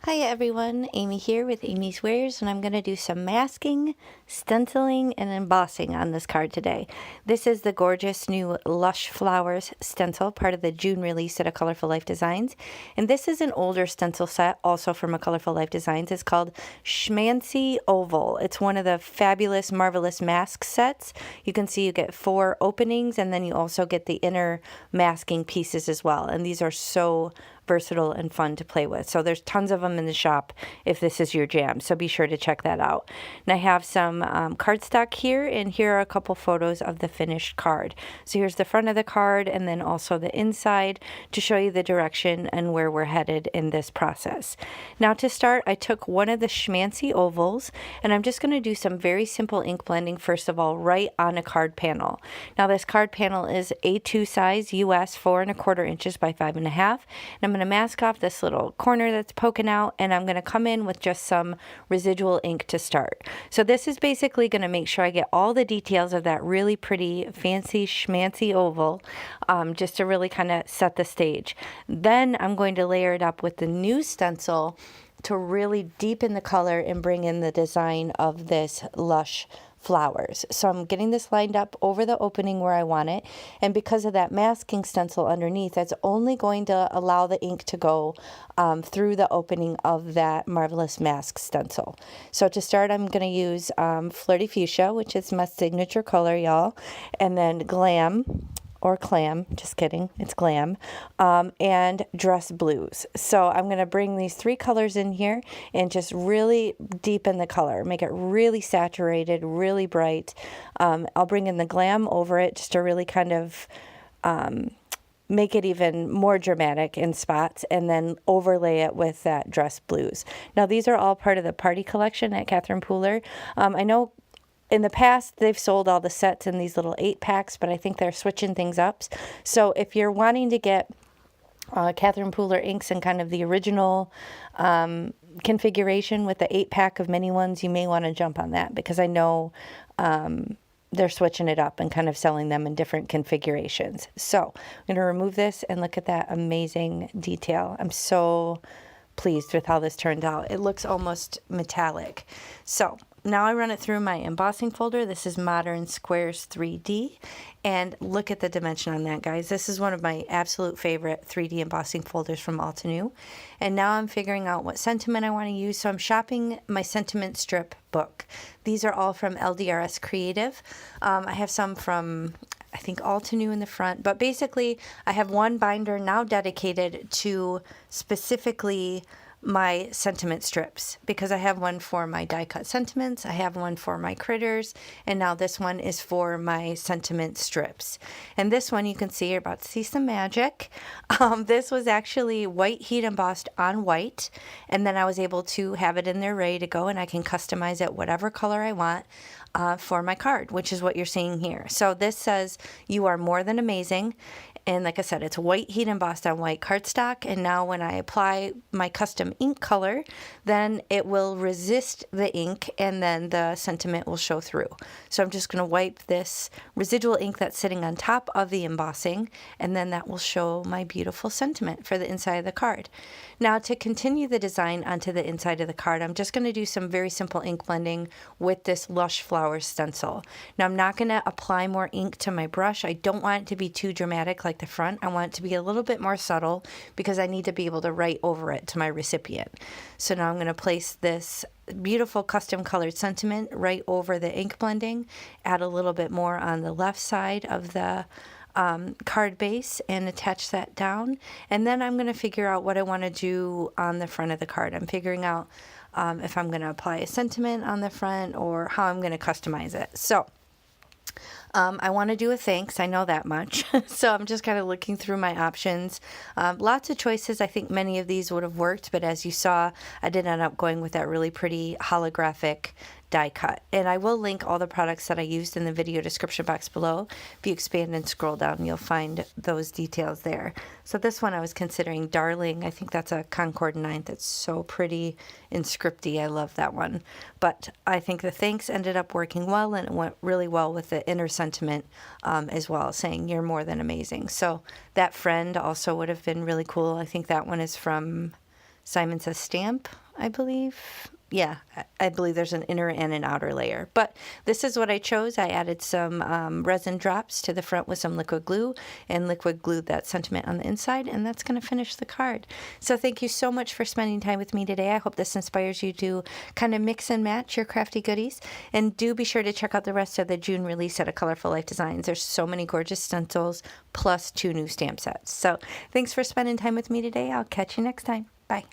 Hi everyone, Amy here with Amy's Wares, and I'm going to do some masking, stenciling, and embossing on this card today. This is the gorgeous new Lush Flowers stencil, part of the June release at A Colorful Life Designs. And this is an older stencil set, also from A Colorful Life Designs. It's called Schmancy Oval. It's one of the fabulous, marvelous mask sets. You can see you get 4 openings, and then you also get the inner masking pieces as well. And these are so versatile and fun to play with. So there's tons of them in the shop if this is your jam. So be sure to check that out. And I have some cardstock here, and here are a couple photos of the finished card. So here's the front of the card and then also the inside to show you the direction and where we're headed in this process. Now to start, I took one of the Schmancy ovals and I'm just going to do some very simple ink blending first of all right on a card panel. Now this card panel is A2 size US 4 1/4 inches by 5 1/2. And I'm going to mask off this little corner that's poking out, and I'm going to come in with just some residual ink to start. So this is basically going to make sure I get all the details of that really pretty fancy schmancy oval, just to really kind of set the stage. Then I'm going to layer it up with the new stencil to really deepen the color and bring in the design of this Lush flowers. So I'm getting this lined up over the opening where I want it, and because of that masking stencil underneath, that's only going to allow the ink to go through the opening of that marvelous mask stencil. So to start, I'm going to use Flirty Fuchsia, which is my signature color, y'all, and then Glam, or Clam, just kidding, it's Glam, and Dress Blues. So I'm going to bring these 3 colors in here and just really deepen the color, make it really saturated, really bright. I'll bring in the Glam over it just to really kind of make it even more dramatic in spots, and then overlay it with that Dress Blues. Now these are all part of the party collection at Catherine Pooler. I know in the past, they've sold all the sets in these little 8-packs, but I think they're switching things up. So if you're wanting to get Catherine Pooler inks in kind of the original configuration with the 8-pack of mini ones, you may want to jump on that, because I know they're switching it up and kind of selling them in different configurations. So I'm going to remove this and look at that amazing detail. I'm so pleased with how this turned out. It looks almost metallic. So now I run it through my embossing folder. This is Modern Squares 3D, and look at the dimension on that, guys. This is one of my absolute favorite 3D embossing folders from Altenew. And now I'm figuring out what sentiment I want to use, so I'm shopping my sentiment strip book. These are all from LDRS Creative. I have some from, I think, Altenew in the front, but basically I have one binder now dedicated to specifically my sentiment strips, because I have one for my die cut sentiments, I have one for my critters, and now this one is for my sentiment strips. And this one, you can see, you're about to see some magic. This was actually white heat embossed on white, and then I was able to have it in there ready to go, and I can customize it whatever color I want for my card, which is what you're seeing here. So this says, "You are more than amazing." And like I said, it's white heat embossed on white cardstock. And now when I apply my custom ink color, then it will resist the ink, and then the sentiment will show through. So I'm just going to wipe this residual ink that's sitting on top of the embossing, and then that will show my beautiful sentiment for the inside of the card. Now to continue the design onto the inside of the card, I'm just going to do some very simple ink blending with this Lush Flowers stencil. Now I'm not going to apply more ink to my brush. I don't want it to be too dramatic like the front. I want it to be a little bit more subtle, because I need to be able to write over it to my recipient. So now I'm going to place this beautiful custom colored sentiment right over the ink blending, add a little bit more on the left side of the card base, and attach that down. And then I'm going to figure out what I want to do on the front of the card. I'm figuring out if I'm going to apply a sentiment on the front or how I'm going to customize it. So I want to do a thanks, I know that much. So I'm just kind of looking through my options. Lots of choices. I think many of these would have worked, but as you saw, I did end up going with that really pretty holographic die cut. And I will link all the products that I used in the video description box below. If you expand and scroll down, you'll find those details there. So this one I was considering Darling. I think that's a Concord 9th. It's so pretty and scripty. I love that one. But I think the thanks ended up working well, and it went really well with the inner sentiment as well, saying you're more than amazing. So that friend also would have been really cool. I think that one is from Simon Says stamp, I believe. Yeah, I believe there's an inner and an outer layer. But this is what I chose. I added some resin drops to the front with some liquid glue and liquid glued that sentiment on the inside, and that's going to finish the card. So thank you so much for spending time with me today. I hope this inspires you to kind of mix and match your crafty goodies. And do be sure to check out the rest of the June release at A Colorful Life Designs. There's so many gorgeous stencils, plus 2 new stamp sets. So thanks for spending time with me today. I'll catch you next time. Bye.